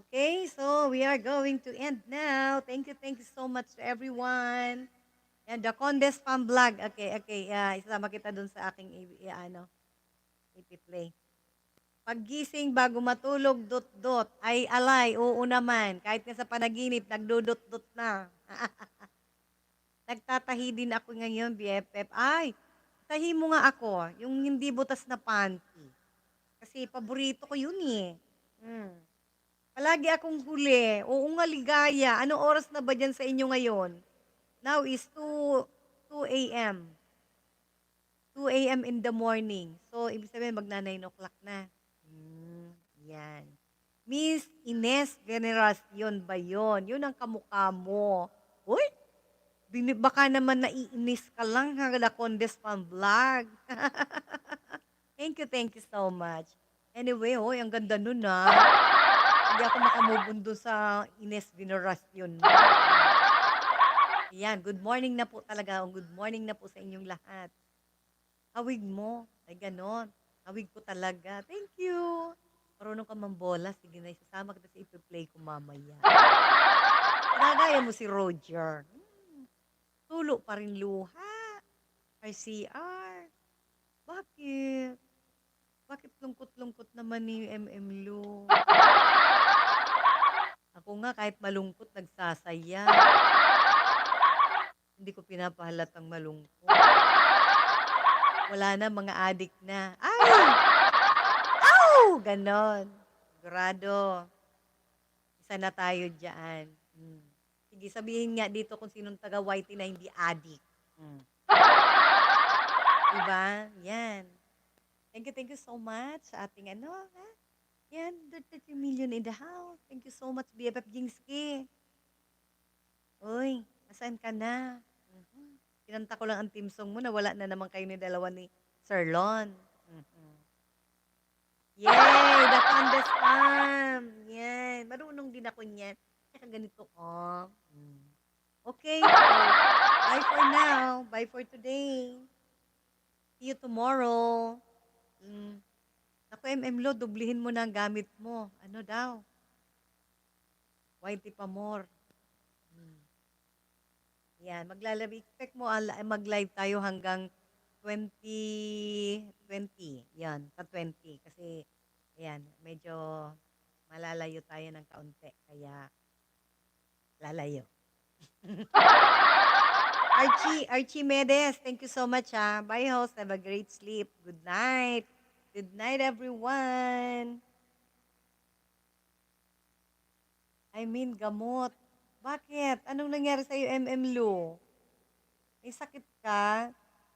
Okay, so we are going to end now. Thank you so much to everyone. And the Condes Fan Vlog. Okay, okay. Isama kita dun sa aking ipi-play. Paggising bago matulog, dot-dot. Ay, alay, oo naman. Kahit nga sa panaginip, nagdudot-dot na. Nagtatahi din ako ngayon, BFF. Ay, tahi mo nga ako. Yung hindi butas na panty. Kasi paborito ko yun eh. Hmm. Palagi akong huli. Oo nga, ligaya. Anong oras na ba dyan sa inyo ngayon? Now is 2 a.m. 2 a.m. in the morning. So, ibig sabihin, magna 9 o'clock na. Yan. Miss Ines Veneracion ba yun? Yun ang kamukha mo. Uy, baka naman naiinis ka lang ha, na Condes Fan Vlog. Thank you so much. Anyway, hoy, ang ganda nun Hindi ako makamove on dun sa Ines Veneracion. Ayan, good morning na po talaga. Good morning na po sa inyong lahat. Hawig mo. Ay, ganon. Hawig ko talaga. Thank you. Marunong ka mambola. Sige na, isasama kita sa ipi-play ko mamaya. Ginagaya mo si Roger. Tulo pa rin luha. RCR. Bakit? Bakit lungkot-lungkot naman ni MM Lu? Ako nga, kahit malungkot, nagsasaya. Hindi ko pinapahalatang malungkot. Wala na, mga adik na. Ay! Ow! Ganon. Sigurado. Isa na tayo dyan. Sige, sabihin nga dito kung sinong taga-YT na hindi adik. Diba? Yan. Thank you so much sa ating Yan, 33 million in the house. Thank you so much, BFF Jingski. Uy, asan ka na? Kinanta ko lang ang team song mo, nawala na naman kayo ni dalawa ni Sir Lon. Yay! The Condes Farm! Yan. Marunong din ako niyan. Kaya ganito, Okay, so, bye for now. Bye for today. See you tomorrow. Naku, MM Lo, dublihin mo na ang gamit mo. Ano daw? YT pa more. Yan, expect mo mag-live tayo hanggang 2020. Yan, sa 20. Kasi, ayan, medyo malalayo tayo ng kaunti. Kaya, lalayo. Archie Medes, thank you so much Bye host, have a great sleep. Good night. Good night everyone. I mean, gamot. Bakit? Anong nangyari sa'yo, MM Lu? May sakit ka?